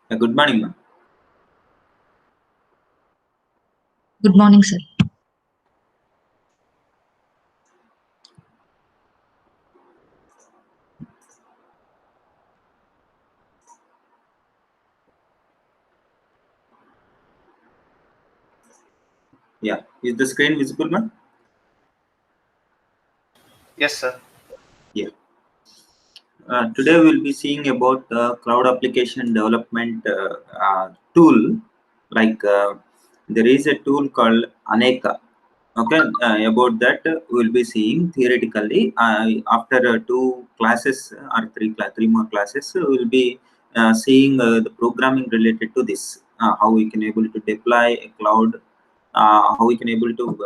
Good morning, ma'am. Good morning, sir. Yeah, is the screen visible, ma'am? Yes, sir. Yeah. Today we'll be seeing about the cloud application development tool. Like there is a tool called Aneka. Okay, about that we'll be seeing theoretically. After two classes or three more classes, we'll be seeing the programming related to this. How we can able to deploy a cloud. How we can able to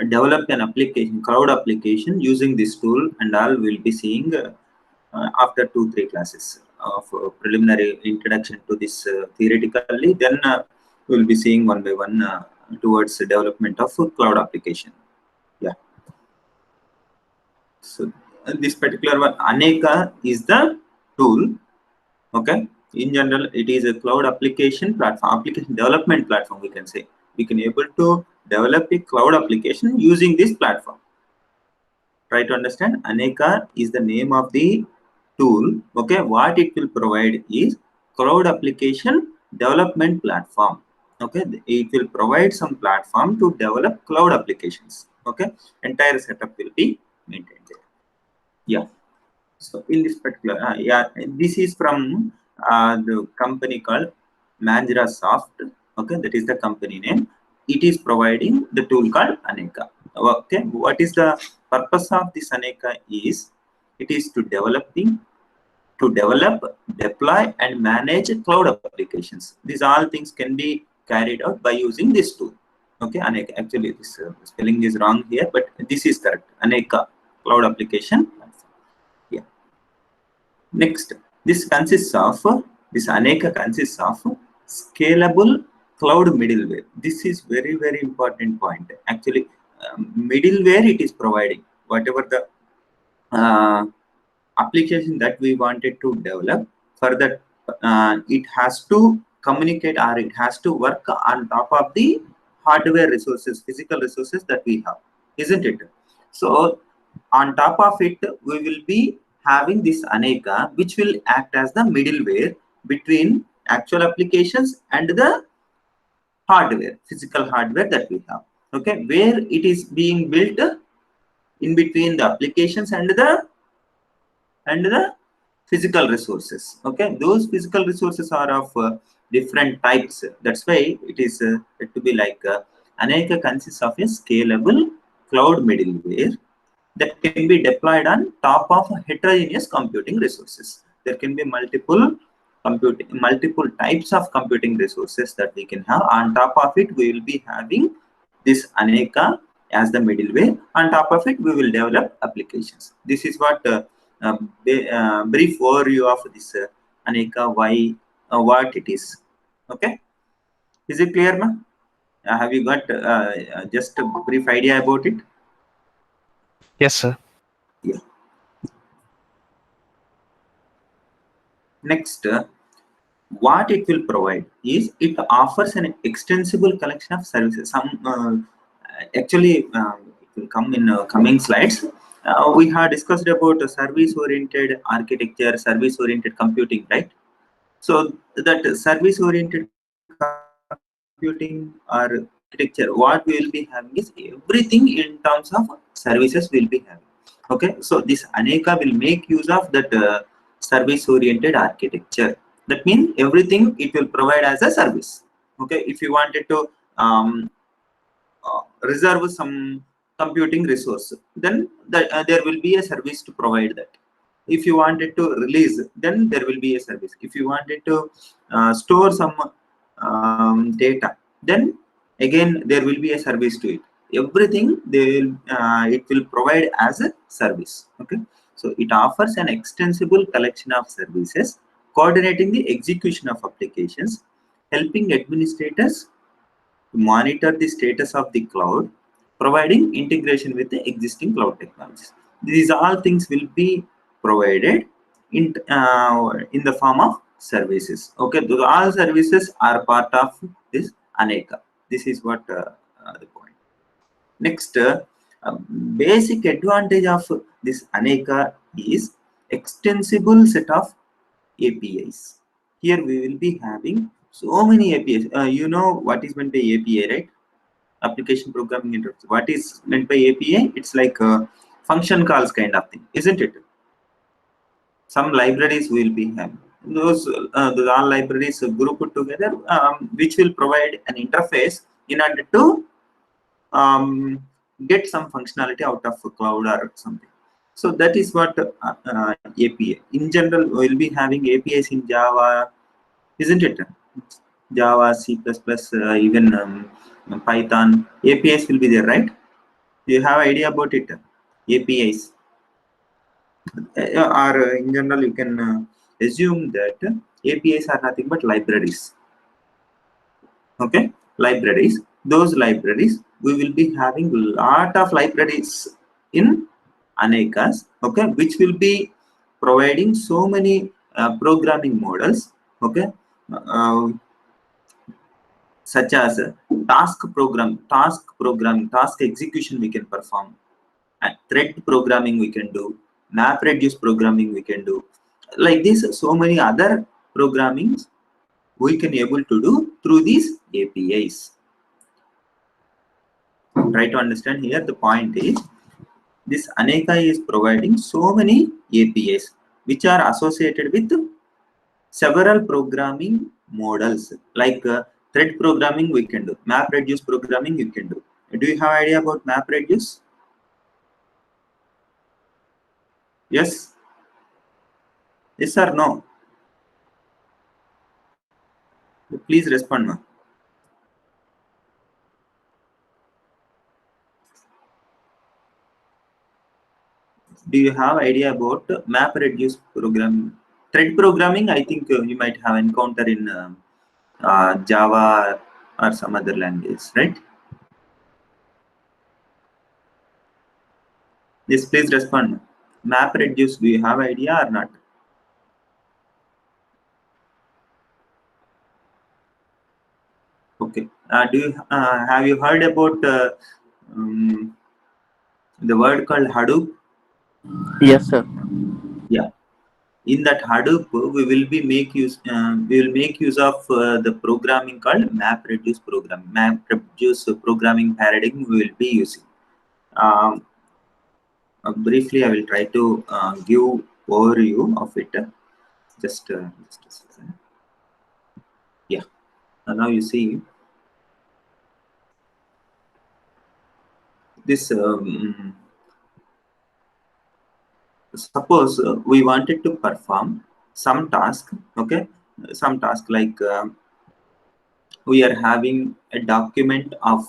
develop an application, cloud application using this tool, and all will be seeing after 2-3 classes of preliminary introduction to this theoretically. Then we'll be seeing one by one towards the development of cloud application. Yeah. So this particular one, Aneka, is the tool. Okay. In general, it is a cloud application platform, application development platform. We can say we can able to develop a cloud application using this platform. Try to understand. Aneka is the name of the tool. Okay, what it will provide is cloud application development platform. Okay, it will provide some platform to develop cloud applications. Okay, entire setup will be maintained there. Yeah. So in this particular, yeah, this is from the company called Manjra Soft. Okay, that is the company name. It is providing the tool called Aneka. Okay, what is the purpose of this Aneka? Is it is to develop, deploy, and manage cloud applications. These all things can be carried out by using this tool. Okay, Aneka. Actually, this spelling is wrong here, but this is correct. Aneka cloud application. Yeah. Next, this Aneka consists of scalable cloud middleware. This is very important point. Actually, middleware it is providing whatever the application that we wanted to develop. For that, it has to communicate or it has to work on top of the hardware resources, physical resources that we have, isn't it? So on top of it, we will be having this Aneka, which will act as the middleware between actual applications and the hardware, physical hardware that we have. Okay, where it is being built in between the applications and the physical resources. Okay, those physical resources are of different types. That's why it is it to be like Aneka consists of a scalable cloud middleware that can be deployed on top of heterogeneous computing resources. There can be multiple types of computing resources that we can have. On top of it, we will be having this Aneka as the middleware. On top of it, we will develop applications. This is what brief overview of this Aneka, why, what it is. Okay, is it clear, ma? Have you got just a brief idea about it? Yes, sir. Yeah. Next, what it will provide is it offers an extensible collection of services. Actually, it will come in coming slides. We have discussed about service-oriented architecture, service-oriented computing, right? So that service-oriented computing or architecture, what we will be having is everything in terms of services will be having. Okay, so this Aneka will make use of that service-oriented architecture. That means everything it will provide as a service. Okay, if you wanted to reserve some computing resource, then there will be a service to provide that. If you wanted to release, then there will be a service. If you wanted to store some data, then again there will be a service to it. Everything they will it will provide as a service. Okay, so it offers an extensible collection of services coordinating the execution of applications, helping administrators to monitor the status of the cloud, providing integration with the existing cloud technologies. These all things will be provided in the form of services. Okay, those all services are part of this Aneka. This is what the point. Next, basic advantage of this Aneka is extensible set of APIs. Here we will be having so many APIs. You know what is meant by API, right? Application programming interface. What is meant by API? It's like a function calls kind of thing, isn't it? Some libraries will be having those all libraries grouped together, which will provide an interface in order to get some functionality out of cloud or something. So that is what API. In general, we'll be having APIs in Java, isn't it? Java, C++, even Python. APIs will be there, right? Do you have idea about it? APIs. Or in general, you can assume that APIs are nothing but libraries. Okay, libraries. Those libraries, we will be having a lot of libraries in Anekas, okay, which will be providing so many programming models, okay, such as task execution we can perform, and thread programming we can do, MapReduce programming we can do, like this. So many other programmings we can able to do through these APIs. Try to understand here. The point is, this Aneka is providing so many APIs which are associated with several programming models, like thread programming we can do, MapReduce programming you can do. Do you have idea about MapReduce? Yes? Yes or no? Please respond, ma. Do you have idea about MapReduce programming? Thread programming, I think you might have encountered in Java or some other language, right? Yes, please respond. MapReduce, do you have idea or not? Okay. Do you have you heard about the word called Hadoop? Yes, sir. Yeah. In that Hadoop, we will make use of the programming called MapReduce programming. MapReduce programming paradigm we will be using. Briefly, I will try to give overview of it. Just a second. Yeah. Now you see this. Suppose we wanted to perform some task. Okay, some task like we are having a document of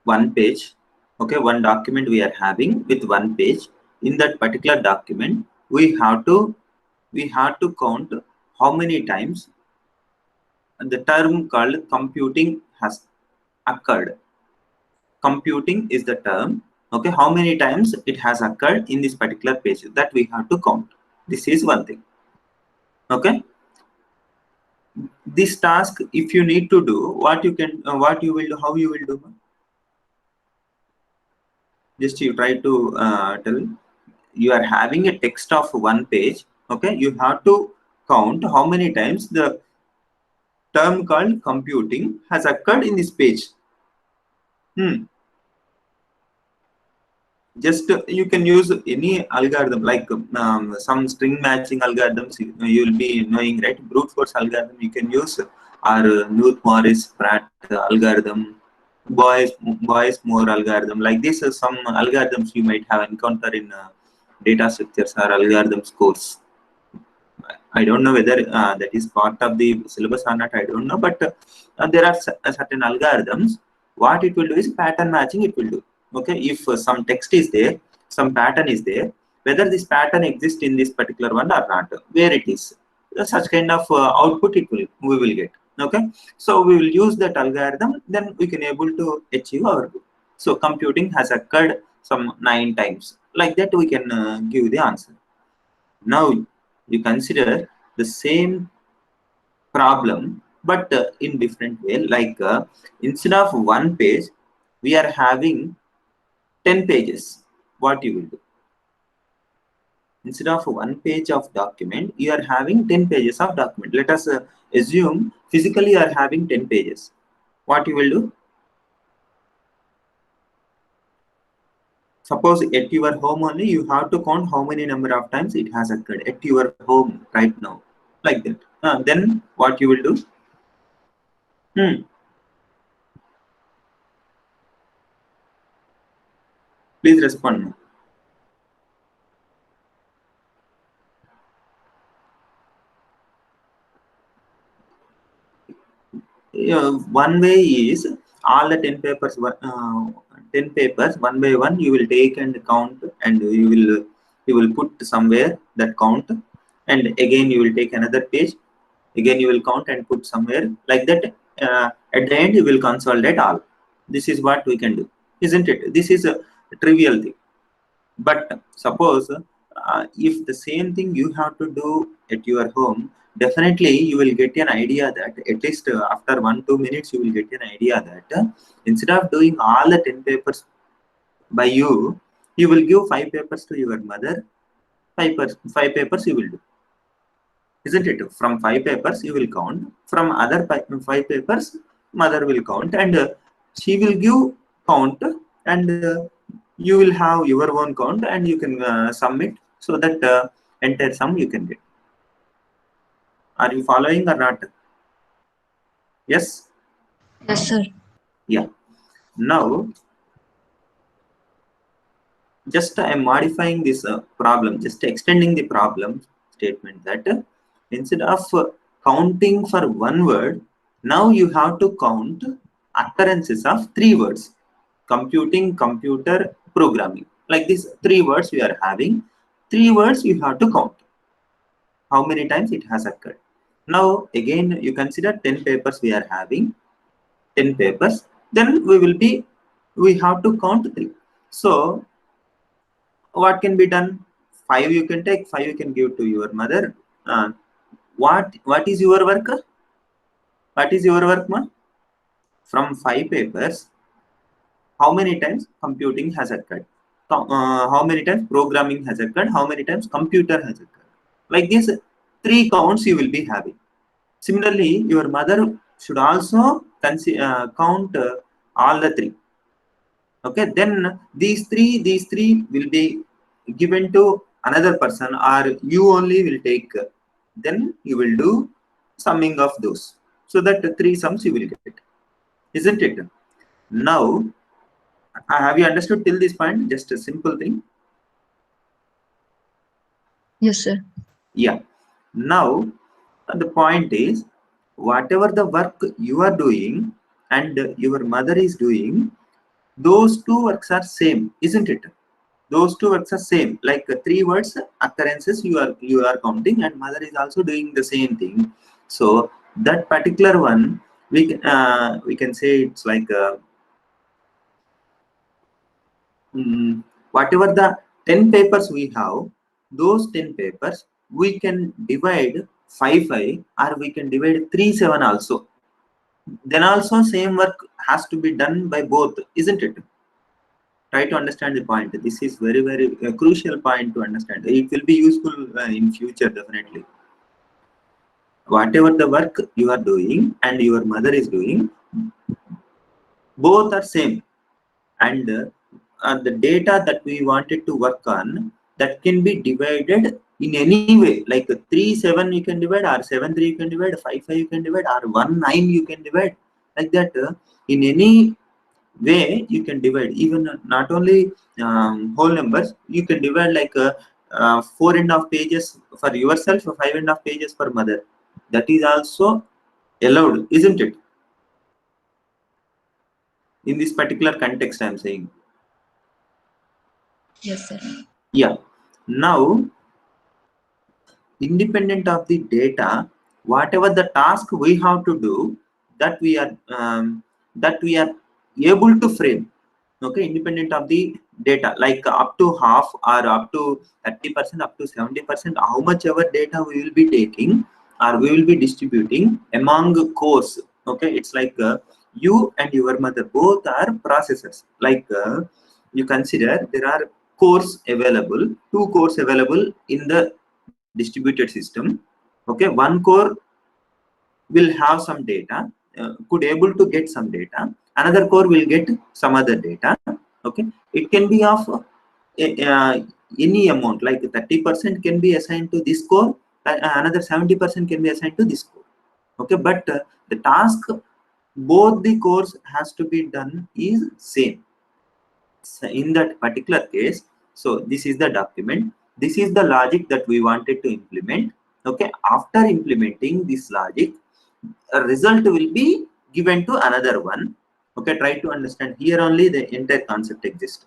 one page. Okay, one document we are having with one page. In that particular document, we have to count how many times the term called computing has occurred. Computing is the term. Okay, how many times it has occurred in this particular page, that we have to count. This is one thing. Okay, this task, if you need to do, what you will do, how you will do? Just you try to tell. You are having a text of one page. Okay, you have to count how many times the term called computing has occurred in this page. Just you can use any algorithm, like some string matching algorithms you will be knowing, right? Brute force algorithm you can use, or Knuth-Morris-Pratt algorithm, Boyce-Moore algorithm. Like this, some algorithms you might have encountered in data structures or algorithms course. I don't know whether that is part of the syllabus or not, I don't know, but there are certain algorithms. What it will do is pattern matching it will do. Okay, if some text is there, some pattern is there, whether this pattern exists in this particular one or not, where it is, such kind of output we will get. Okay, so we will use that algorithm, then we can able to achieve our goal. So computing has occurred some 9 times, like that we can give the answer. Now you consider the same problem, but in different way. Like instead of one page, we are having 10 pages. What you will do? Instead of one page of document, you are having 10 pages of document. Let us assume physically you are having 10 pages. What you will do? Suppose at your home only, you have to count how many number of times it has occurred at your home right now, like that. Then what you will do? Please respond. One way is all the 10 papers, 10 papers one by one you will take and count, and you will put somewhere that count, and again you will take another page, again you will count and put somewhere, like that. At the end you will consolidate all. This is what we can do, isn't it? This is a trivial thing. But suppose if the same thing you have to do at your home, definitely you will get an idea that at least after 1-2 minutes you will get an idea that instead of doing all the 10 papers by you, you will give 5 papers to your mother. 5 papers you will do, isn't it? From 5 papers you will count, from other 5 papers mother will count, and she will give count, and you will have your own count, and you can submit, so that entire sum you can get. Are you following or not? Yes? Yes, sir. Yeah. Now, just I am modifying this problem, just extending the problem statement, that instead of counting for one word, now you have to count occurrences of 3 words. Computing, computer, programming. Like these 3 words we are having. 3 words you have to count. How many times it has occurred. Now again you consider 10 papers we are having. 10 papers. Then we have to count 3. So what can be done? 5 you can take, 5 you can give to your mother. What is your work? What is your work, ma? From 5 papers, how many times computing has occurred? How many times programming has occurred? How many times computer has occurred? Like these 3 counts you will be having. Similarly, your mother should also count all the 3. Okay, then these three will be given to another person, or you only will take. Then you will do summing of those, so that 3 sums you will get, isn't it? Now, have you understood till this point? Just a simple thing. Yes, sir. Yeah. Now, the point is, whatever the work you are doing and your mother is doing, those 2 works are same, isn't it? Those 2 works are same. Like 3 words occurrences you are counting, and mother is also doing the same thing. So that particular one, we can say it's like whatever the 10 papers we have, those 10 papers we can divide 5, or we can divide 3, 7 also. Then also same work has to be done by both, isn't it? Try to understand the point. This is very crucial point to understand. It will be useful in future, definitely. Whatever the work you are doing and your mother is doing, both are same, and the data that we wanted to work on, that can be divided in any way, like 3, 7 you can divide, or 7, 3 you can divide, 5, 5 you can divide, or 1, 9 you can divide, like that. In any way you can divide, even not only whole numbers, you can divide, like 4.5 pages for yourself, 5.5 pages for mother. That is also allowed, isn't it? In this particular context I am saying. Yes, sir. Yeah. Now, independent of the data, whatever the task we have to do, that we are able to frame. okay, independent of the data, like up to half or up to 30%, up to 70%, how much ever data we will be taking or we will be distributing among cores. Okay, it's like you and your mother both are processors. Like you consider there are cores available, two cores available in the distributed system. Okay, one core will have some data, could able to get some data, another core will get some other data. Okay, it can be of any amount, like 30% can be assigned to this core, another 70% can be assigned to this core. Okay, but the task both the cores has to be done is same. So in that particular case, so this is the document, this is the logic that we wanted to implement. Okay, after implementing this logic, a result will be given to another one. Okay, try to understand, here only the entire concept exists.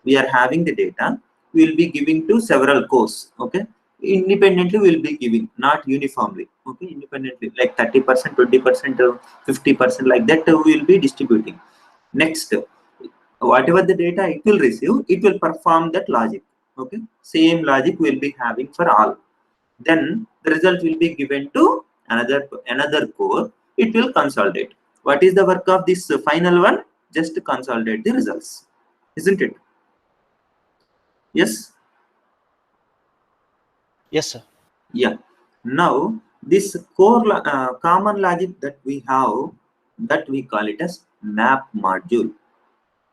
We are having the data, we will be giving to several cores. Okay, independently we will be giving, not uniformly. Okay, independently, like 30%, 20%, 50%, like that we will be distributing. Next, whatever the data it will receive, it will perform that logic. Okay, same logic will be having for all. Then the result will be given to another core. It will consolidate. What is the work of this final one? Just to consolidate the results, isn't it? Yes. Yes, sir. Yeah. Now this common logic that we have, that we call it as map module.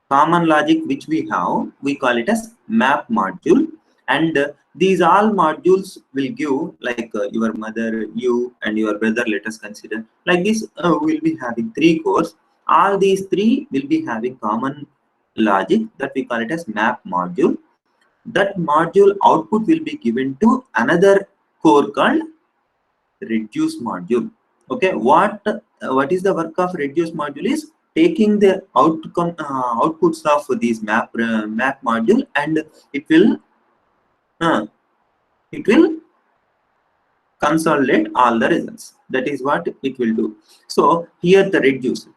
Common logic which we have, we call it as map module. And these all modules will give, like your mother, you and your brother, let us consider like this, we'll be having three cores. All these three will be having common logic that we call it as map module. That module output will be given to another core called reduce module. Okay, what is the work of reduce module is taking the outputs of these map module, and it will consolidate all the results. That is what it will do. So here the reduce.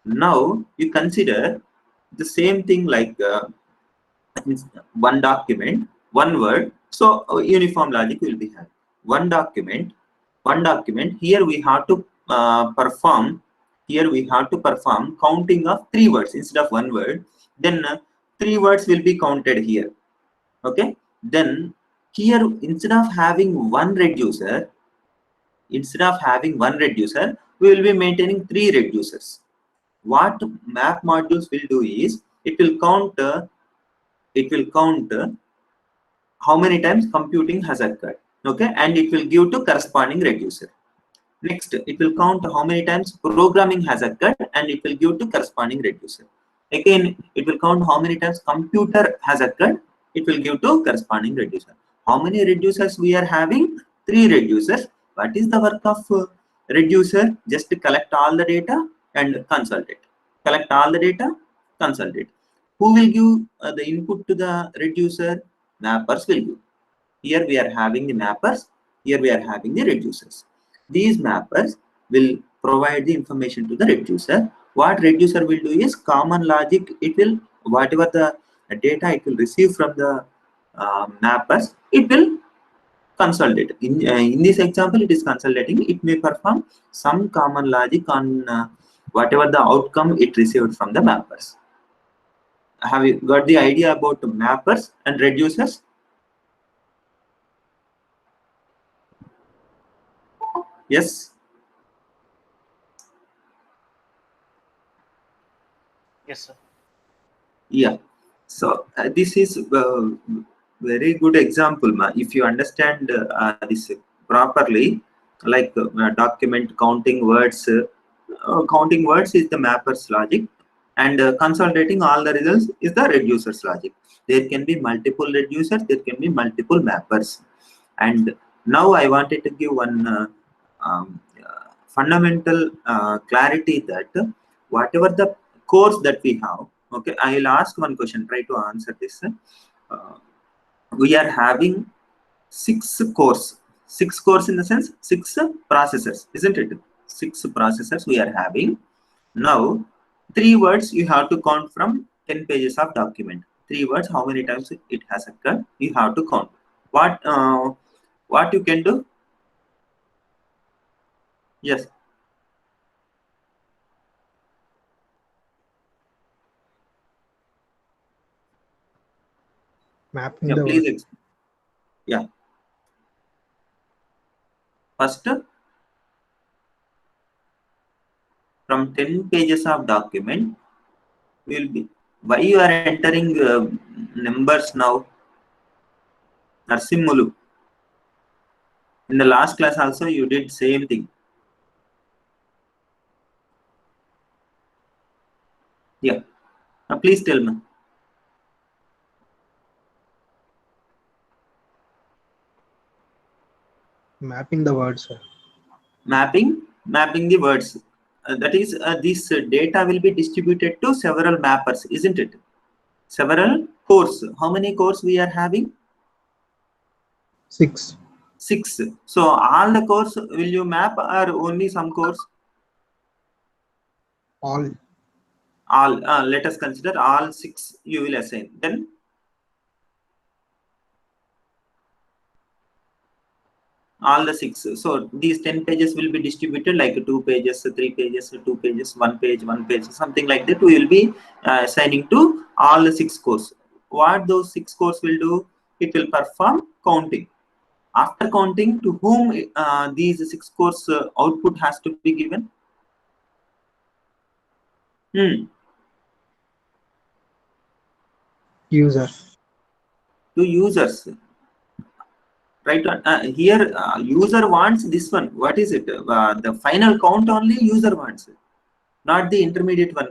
Now you consider the same thing, like one document, one word. So uniform logic will be had. One document. Here we have to perform. Here we have to perform counting of 3 words instead of 1 word. Then 3 words will be counted here. Okay. Then here, instead of having one reducer, we will be maintaining 3 reducers. What map modules will do is it will count how many times computing has occurred. Okay, and it will give to corresponding reducer. Next, it will count how many times programming has occurred, and it will give to corresponding reducer. Again, it will count how many times computer has occurred, it will give to corresponding reducer. How many reducers we are having? 3 reducers. What is the work of reducer? Just to collect all the data and consolidate. Collect all the data, consolidate. Who will give the input to the reducer? Mappers will give. Here we are having the mappers, here we are having the reducers. These mappers will provide the information to the reducer. What reducer will do is common logic. It will, whatever the data it will receive from the mappers, it will consolidate. In this example, it is consolidating. It may perform some common logic on whatever the outcome it received from the mappers. Have you got the idea about mappers and reducers? Yes. Yes, sir. Yeah. So this is very good example. If you understand this properly, like document counting words. Counting words is the mapper's logic, and consolidating all the results is the reducer's logic. There can be multiple reducers, there can be multiple mappers. And now I wanted to give one fundamental clarity that whatever the course that we have, okay, I will ask one question, try to answer this. We are having 6 cores. 6 cores in the sense 6 processors, isn't it? 6 processors we are having. Now 3 words you have to count from 10 pages of document. 3 words, how many times it has occurred, you have to count. What you can do? Yes. Mapping Yeah, the please. word. Yeah. First, from 10 pages of document, will be why you are entering numbers now. Narsimulu. In the last class also you did same thing. Yeah. Please tell me. Mapping the word, sir. Mapping the words. That is, this data will be distributed to several mappers, isn't it? Several cores. How many cores we are having? 6. 6. So all the cores will you map or only some cores? All. All. Let us consider all 6 you will assign. Then all the 6. So these 10 pages will be distributed like 2 pages, 3 pages, 2 pages, 1 page, something like that. We will be assigning to all the 6 cores. What those 6 cores will do? It will perform counting. After counting, to whom these 6 cores output has to be given? User. To users. Right. Here user wants this one. What is it? The final count only user wants it, not the intermediate one.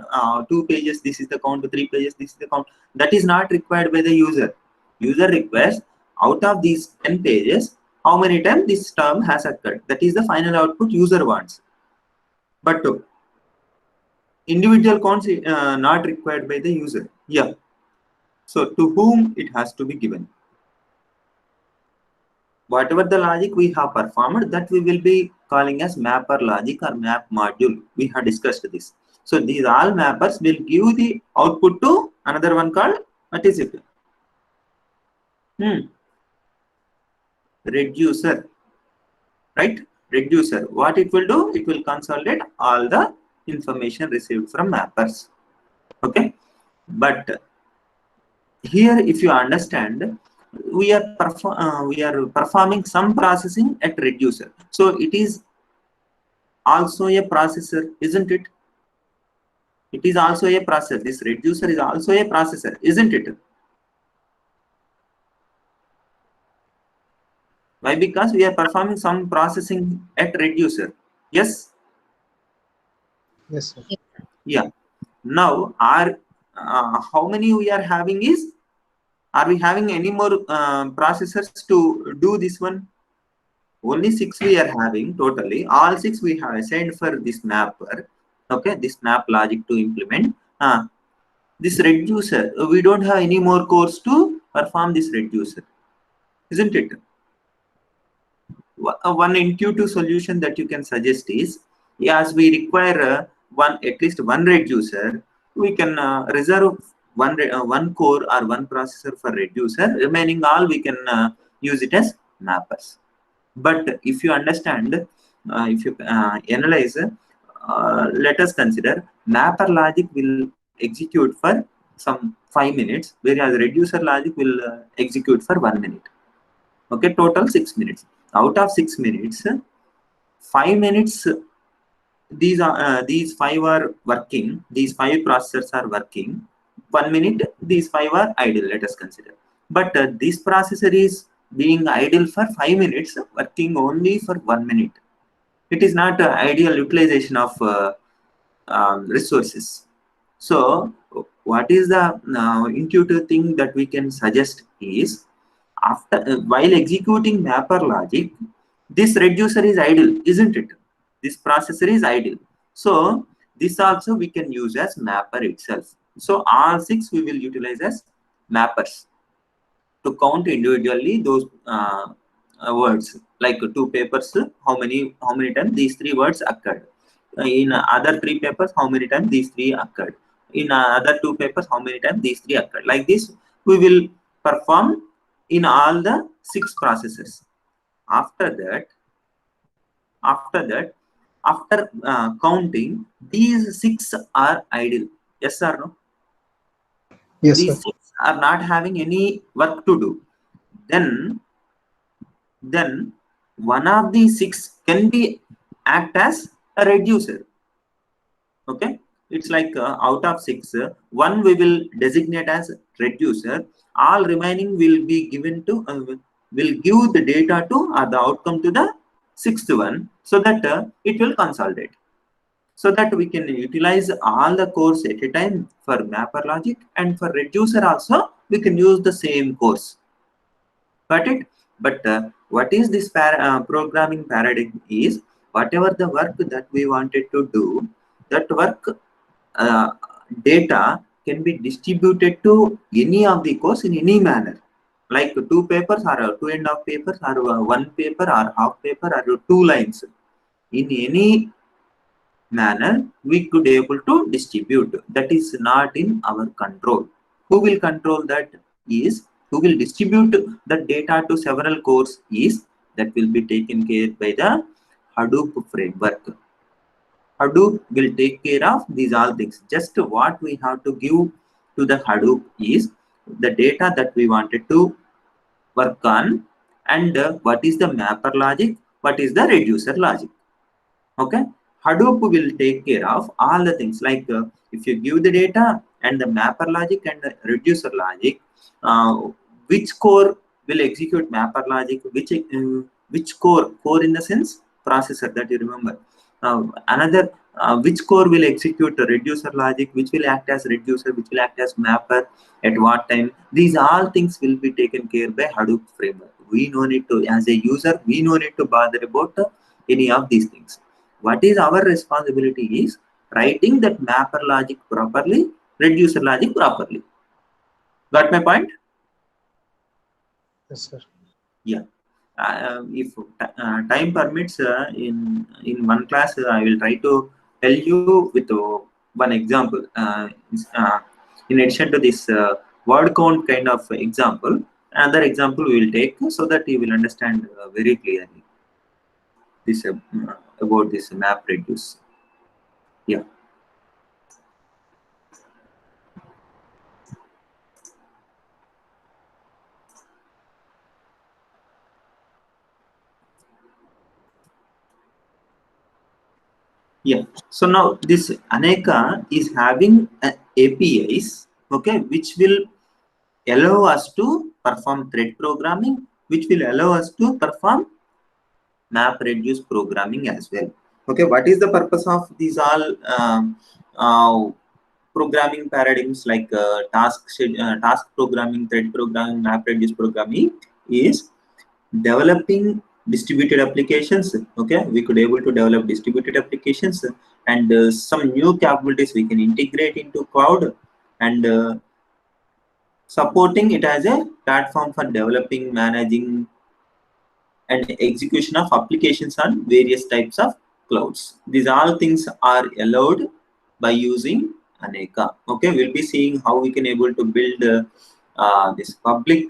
2 pages, this is the count. 3 pages, this is the count. That is not required by the user. User requires out of these 10 pages, how many times this term has occurred. That is the final output user wants. But individual counts not required by the user. Yeah. So to whom it has to be given. Whatever the logic we have performed, that we will be calling as mapper logic or map module. We have discussed this. So these all mappers will give the output to another one called, what is it? Reducer. Right? Reducer. What it will do? It will consolidate all the information received from mappers. Okay? But here, if you understand, we are performing some processing at reducer. So it is also a processor, isn't it? It is also a processor. This reducer is also a processor, isn't it? Why? Because we are performing some processing at reducer. Yes? Yes, sir. Yeah. Now, how many we are having is, are we having any more processors to do this one? Only 6 we are having totally. All 6 we have assigned for this mapper. Okay, this map logic to implement. This reducer, we don't have any more cores to perform this reducer, isn't it? One intuitive solution that you can suggest is, as we require at least one reducer, we can reserve one core or one processor for reducer. Remaining all we can use it as mappers. But if you understand, if you analyze, let us consider mapper logic will execute for some 5 minutes, whereas reducer logic will execute for 1 minute. Okay, total 6 minutes. Out of 6 minutes, 5 minutes these 5 are working. These 5 processors are working. 1 minute these 5 are idle. Let us consider. But this processor is being idle for 5 minutes, working only for 1 minute. It is not ideal utilization of resources. So what is the intuitive thing that we can suggest is, after while executing mapper logic, this reducer is idle, isn't it? This processor is idle. So this also we can use as mapper itself. So all 6 we will utilize as mappers to count individually those words, like 2 papers, how many times these 3 words occurred. In other 3 papers, how many times these 3 occurred. in other 2 papers, how many times these 3 occurred. Like this, we will perform in all the 6 processes. After that, after counting, these 6 are idle. Yes or no? Yes, These sir. 6 are not having any work to do. Then one of these 6 can be act as a reducer. Okay, it's like out of 6, one we will designate as reducer. All remaining will be given to will give the data to or the outcome to the 6th one, so that it will consolidate, so that we can utilize all the cores at a time for mapper logic, and for reducer also we can use the same course. Got it? But what is this programming paradigm is, whatever the work that we wanted to do, that work data can be distributed to any of the course in any manner, like 2 papers or 2.5 papers or 1 paper or half paper or 2 lines. In any manner we could able to distribute. That is not in our control. Who will control that is, who will distribute the data to several cores is, that will be taken care by the Hadoop framework. Hadoop will take care of these all things. Just what we have to give to the Hadoop is the data that we wanted to work on, and what is the mapper logic, what is the reducer logic. Okay, Hadoop will take care of all the things, like if you give the data and the mapper logic and the reducer logic, which core will execute mapper logic, which core in the sense processor, that you remember. Another which core will execute the reducer logic, which will act as reducer, which will act as mapper, at what time. These all things will be taken care by Hadoop framework. We no need to, as a user, we no need to bother about any of these things. What is our responsibility is writing that mapper logic properly, reducer logic properly. Got my point? Yes, sir. Yeah. If time permits, in one class, I will try to tell you with one example. In addition to this word count kind of example, another example we will take, so that you will understand very clearly this about this map reduce. Yeah. Yeah. So now this Aneka is having APIs, okay, which will allow us to perform thread programming, which will allow us to perform map reduce programming as well. Okay, what is the purpose of these all programming paradigms, like task programming, thread programming, map reduce programming, is developing distributed applications. Okay, we could able to develop distributed applications, and some new capabilities we can integrate into cloud, and supporting it as a platform for developing, managing, and execution of applications on various types of clouds. These all things are allowed by using Aneka. Okay, we'll be seeing how we can able to build this public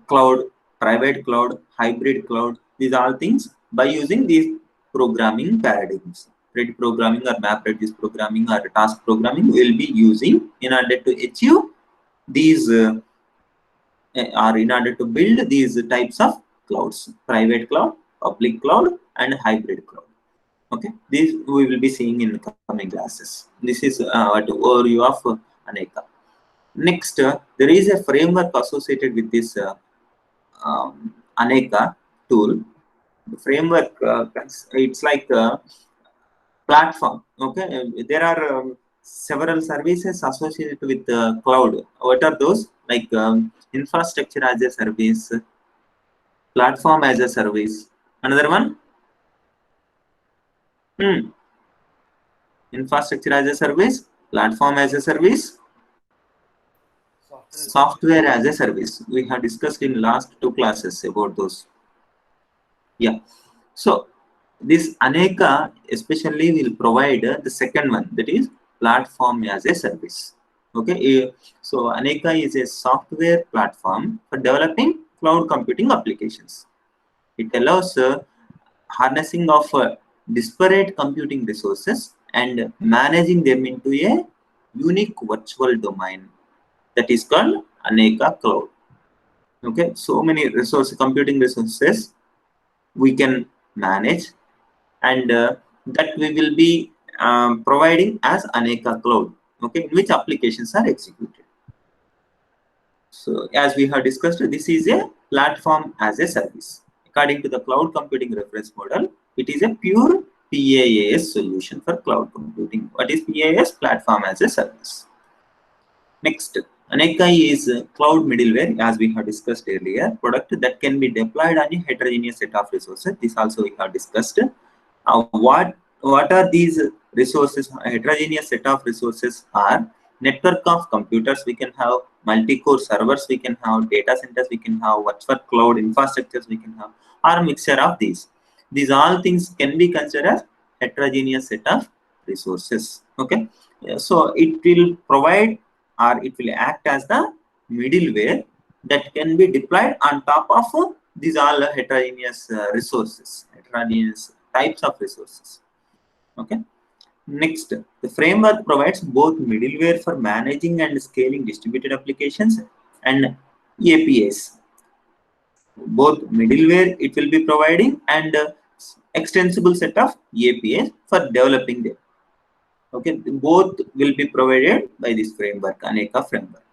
cloud, private cloud, hybrid cloud. These are all things by using these programming paradigms. Thread programming or map reduce programming or task programming will be using in order to achieve these or in order to build these types of clouds: private cloud, public cloud, and hybrid cloud. Okay, these we will be seeing in the coming classes. This is what overview of Aneka. Next, there is a framework associated with this Aneka tool. The framework, it's like a platform. Okay, there are several services associated with cloud. What are those? Like infrastructure as a service, platform as a service. Another one, infrastructure as a service, platform as a service, software as a service. We have discussed in last 2 classes about those. Yeah. So this Aneka especially will provide the second one, that is platform as a service. Okay, so Aneka is a software platform for developing cloud computing applications. It allows harnessing of disparate computing resources and managing them into a unique virtual domain that is called Aneka Cloud. Okay, so many computing resources we can manage, and that we will be providing as Aneka Cloud. Okay, in which applications are executed. So as we have discussed, this is a platform as a service. According to the cloud computing reference model, it is a pure PaaS solution for cloud computing. What is PaaS? Platform as a service. Next, Aneka is a cloud middleware, as we have discussed earlier, product that can be deployed on a heterogeneous set of resources. This also we have discussed. What are these resources? A heterogeneous set of resources are network of computers we can have, multi-core servers we can have, data centers we can have, virtual cloud infrastructures we can have, or a mixture of these. These all things can be considered as heterogeneous set of resources. Okay, so it will provide, or it will act as the middleware that can be deployed on top of these all heterogeneous resources, heterogeneous types of resources. Okay. Next, the framework provides both middleware for managing and scaling distributed applications and APIs. Both middleware it will be providing and extensible set of APIs for developing them. Okay, both will be provided by this framework, Aneka framework.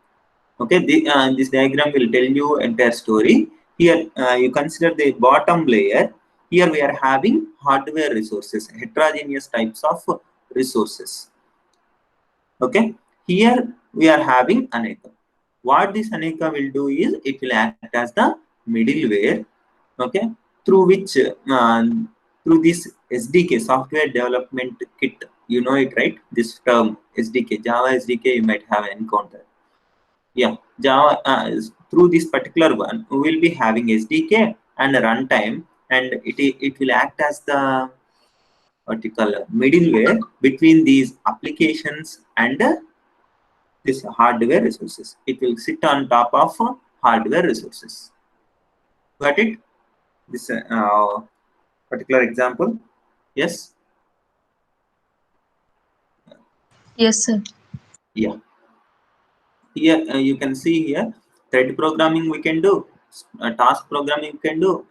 Okay, this diagram will tell you entire story. Here you consider the bottom layer. Here we are having hardware resources, heterogeneous types of resources. Okay, here we are having Aneka. What this Aneka will do is it will act as the middleware, okay, through which through this SDK, software development kit, you know it, right? This term SDK, Java SDK, you might have encountered. Yeah, Java through this particular one we will be having SDK and a runtime, and it will act as the vertical middleware between these applications and this hardware resources. It will sit on top of hardware resources. Got it? This particular example. Yes. Yes, sir. Yeah. Here you can see here thread programming we can do, task programming we can do,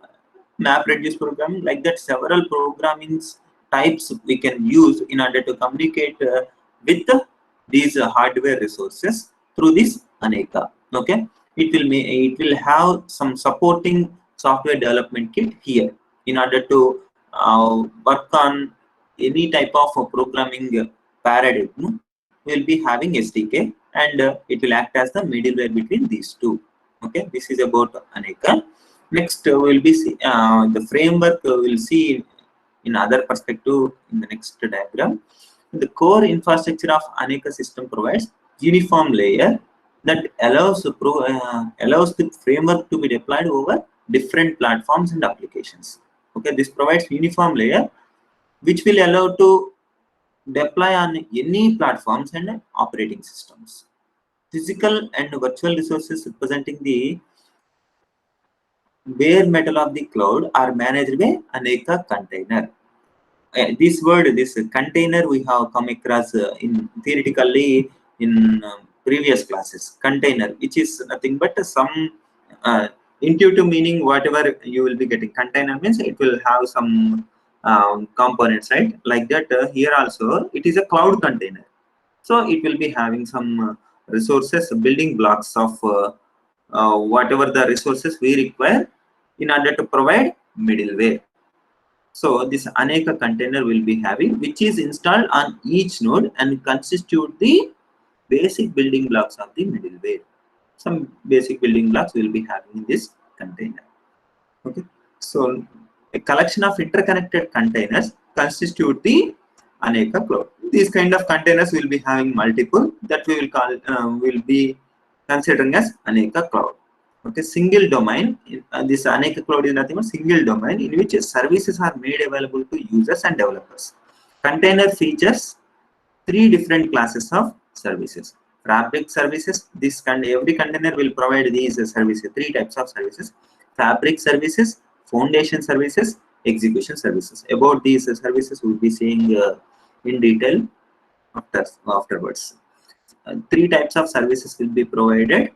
map reduce programming, like that. Several programming types we can use in order to communicate with these hardware resources through this Aneka. Okay, it will have some supporting software development kit here in order to work on any type of programming paradigm. We'll be having SDK, and it will act as the middleware between these two. Okay, this is about Aneka. Next, we'll be the framework. We'll see in other perspective in the next diagram. The core infrastructure of Aneka system provides uniform layer that allows the framework to be deployed over different platforms and applications. Okay, this provides uniform layer which will allow to deploy on any platforms and operating systems. Physical and virtual resources representing the bare metal of the cloud are managed by Aneka container. This word, this container, we have come across in theoretically in previous classes. Container, which is nothing but some intuitive meaning. Whatever you will be getting, container means it will have some components, right? Like that. Here also, it is a cloud container, so it will be having some resources, building blocks of whatever the resources we require in order to provide middleware. So this Aneka container will be having, which is installed on each node and constitute the basic building blocks of the middleware. Some basic building blocks will be having in this container. Okay, so a collection of interconnected containers constitute the Aneka cloud. These kind of containers will be having multiple that we will call will be considering as Aneka cloud. Okay, single domain. This Aneka cloud is nothing but single domain in which services are made available to users and developers. Container features three different classes of services. Fabric services, every container will provide these services, three types of services: fabric services, foundation services, execution services. About these services we'll be seeing in detail afterwards. Three types of services will be provided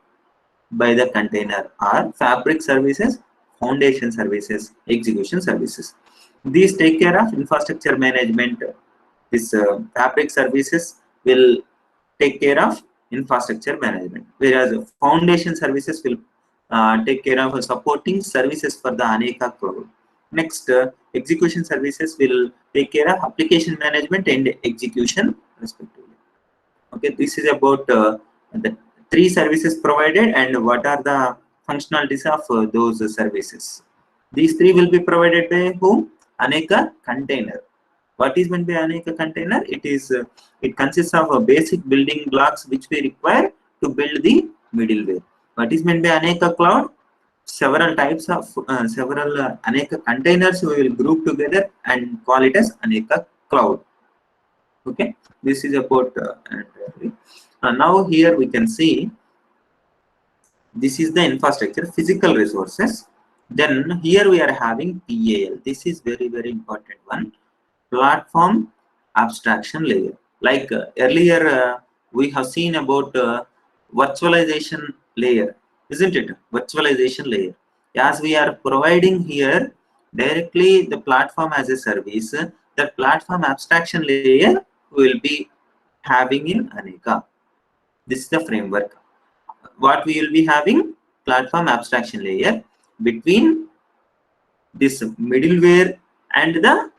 by the container are fabric services, foundation services, execution services. These take care of infrastructure management. This fabric services will take care of infrastructure management, whereas foundation services will take care of supporting services for the Aneka cloud. Next, execution services will take care of application management and execution respectively. Okay, this is about the three services provided and what are the functionalities of those services. These three will be provided by whom? Aneka container. What is meant by Aneka container? It consists of basic building blocks which we require to build the middleware. What is meant by Aneka cloud? Several types of Aneka containers we will group together and call it as Aneka cloud. Okay, this is about now here we can see this is the infrastructure, physical resources. Then here we are having PAL. This is very important one. Platform abstraction layer. Like earlier we have seen about virtualization layer, isn't it? Virtualization layer. As we are providing here directly the platform as a service, the platform abstraction layer will be having in Aneka. This is the framework. What we will be having? Platform abstraction layer between this middleware and the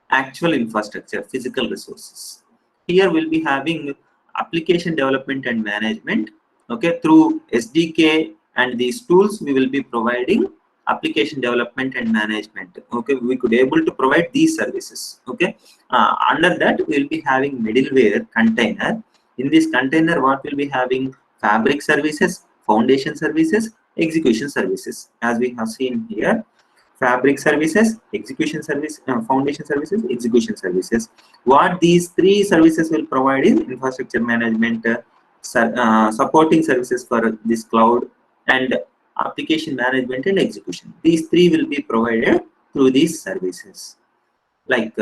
actual infrastructure, physical resources. Here we'll be having application development and management. Okay, through SDK and these tools we will be providing application development and management. Okay, we could able to provide these services. Okay, under that we will be having middleware container. In this container what will be having? Fabric services, foundation services, execution services. As we have seen here, fabric services, execution service, foundation services, execution services. What these three services will provide is infrastructure management, supporting services for this cloud, and application management and execution. These three will be provided through these services. Like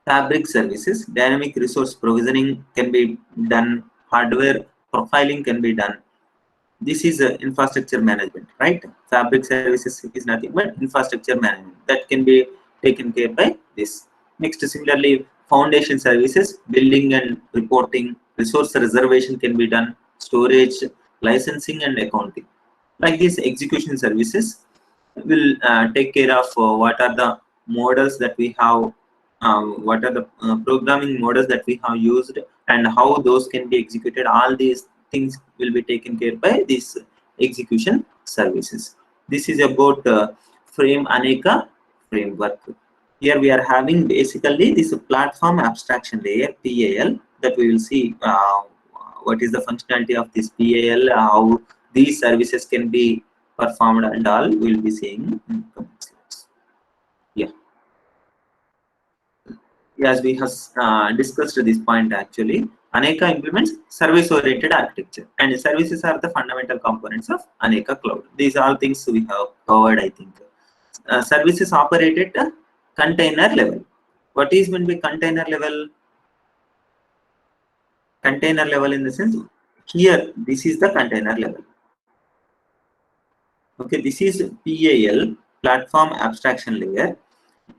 fabric services, dynamic resource provisioning can be done, hardware profiling can be done. This is infrastructure management, right? Fabric services is nothing but infrastructure management that can be taken care by this. Next, similarly, foundation services, building and reporting, resource reservation can be done, storage, licensing and accounting. Like this, execution services will take care of what are the models that we have, what are the programming models that we have used, and how those can be executed. All these things will be taken care by these execution services. This is about Frame Aneka framework. Here we are having basically this platform abstraction layer, PAL, that we will see what is the functionality of this PAL, how these services can be performed, and all we will be seeing in coming slides. Yeah. As we have discussed this point, actually, Aneka implements service-oriented architecture, and services are the fundamental components of Aneka cloud. These are all things we have covered, I think. Services operate at a container level. What is meant by container level? Container level in the sense, here, this is the container level. Okay, this is PAL, platform abstraction layer.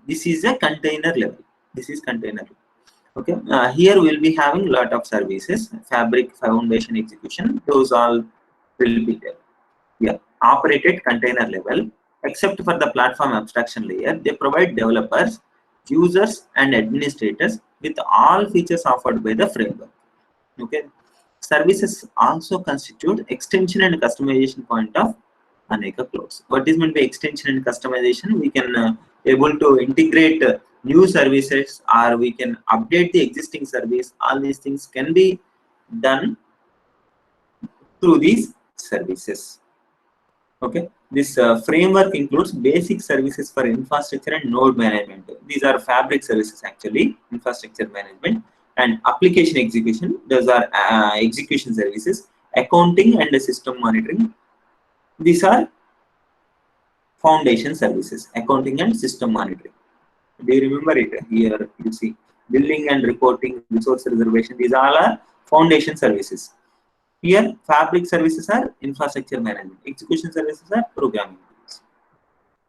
This is a container level. This is container level. Okay, here we'll be having a lot of services, fabric, foundation, execution. Those all will be there. Yeah, operated container level. Except for the platform abstraction layer, they provide developers, users, and administrators with all features offered by the framework. Okay, services also constitute extension and customization point of Aneka clouds. What is meant by extension and customization? We can able to integrate new services, or we can update the existing service. All these things can be done through these services. Okay, this framework includes basic services for infrastructure and node management. These are fabric services, actually, infrastructure management. and application execution. Those are execution services, accounting and system monitoring. These are foundation services, accounting and system monitoring. Do you remember it? Here you see billing and reporting, resource reservation. These all are foundation services. Here fabric services are infrastructure management. Execution services are programming.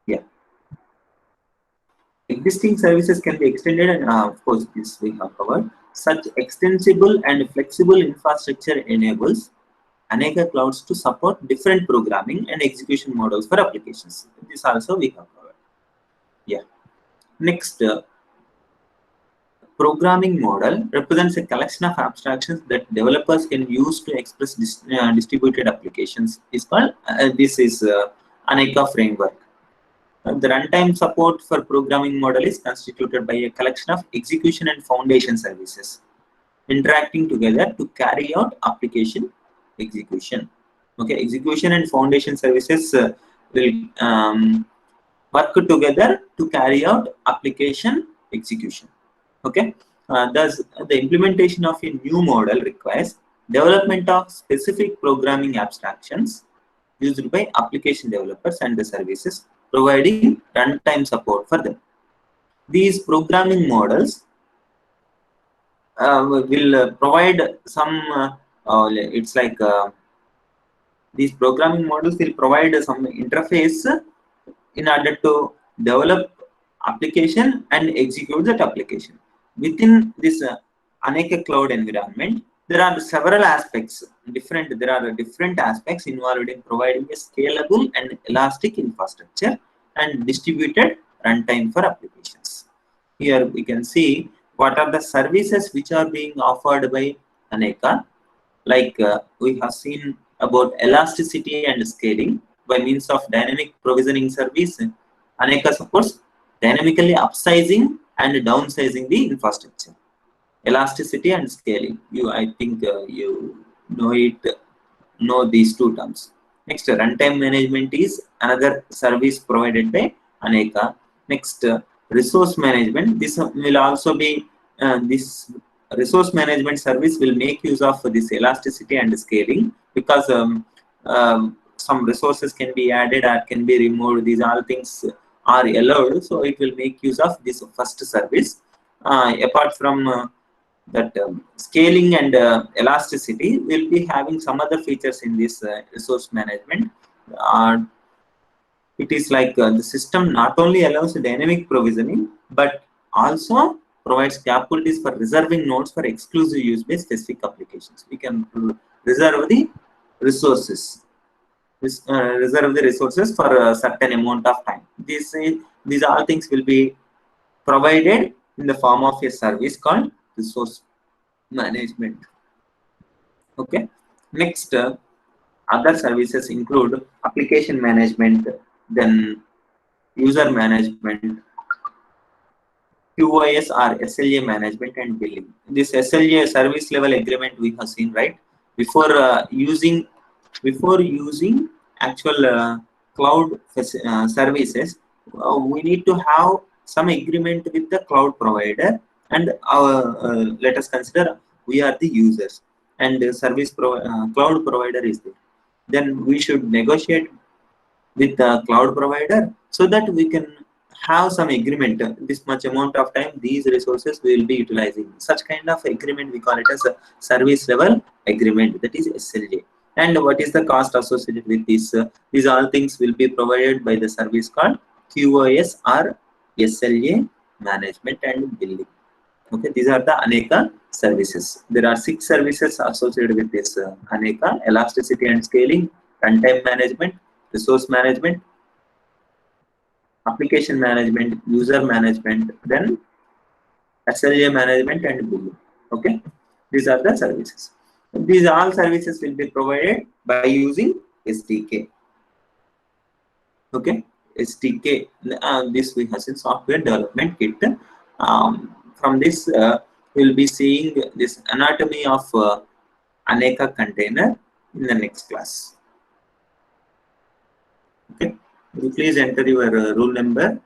Yeah. Existing services can be extended, and of course this we have covered. Such extensible and flexible infrastructure enables Aneka clouds to support different programming and execution models for applications. This also we have covered. Yeah. Next, programming model represents a collection of abstractions that developers can use to express distributed applications. Is called this is Aneka framework. The runtime support for programming model is constituted by a collection of execution and foundation services interacting together to carry out application execution. Okay, execution and foundation services will work together to carry out application execution. Okay, thus the implementation of a new model requires development of specific programming abstractions used by application developers and the services providing runtime support for them. These programming models will provide some it's like these programming models will provide some interface in order to develop application and execute that application. Within this Aneka cloud environment, there are several aspects. There are different aspects involved in providing a scalable and elastic infrastructure and distributed runtime for applications. Here we can see what are the services which are being offered by Aneka. Like we have seen about elasticity and scaling by means of dynamic provisioning service. Aneka supports dynamically upsizing and downsizing the infrastructure. Elasticity and scaling. I think you know these two terms. Next, runtime management is another service provided by Aneka. Next, resource management. This will also be this resource management service will make use of this elasticity and scaling, because some resources can be added or can be removed. These all things are allowed, so it will make use of this first service. Apart from that scaling and elasticity, will be having some other features in this resource management. It is like the system not only allows dynamic provisioning, but also provides capabilities for reserving nodes for exclusive use by specific applications. We can reserve the resources. Reserve the resources for a certain amount of time. These all things will be provided in the form of a service called resource management. Okay. Next, other services include application management, then user management, QoS or SLA management, and billing. This SLA, service level agreement, we have seen, right? Before using actual cloud services, we need to have some agreement with the cloud provider, and let us consider we are the users and the cloud provider is there. Then we should negotiate with the cloud provider so that we can have some agreement. This much amount of time these resources we will be utilizing. Such kind of agreement we call it as a service level agreement, that is SLA. And what is the cost associated with this? These all things will be provided by the service called QoS or SLA management and billing. Okay, these are the Aneka services. There are 6 services associated with this Aneka: elasticity and scaling, runtime management, resource management, application management, user management, then SLA management and billing. Okay, these are the services. These all services will be provided by using SDK. Okay, SDK. This we have seen software development kit. From this, we'll be seeing this anatomy of Aneka container in the next class. Okay, will you please enter your rule number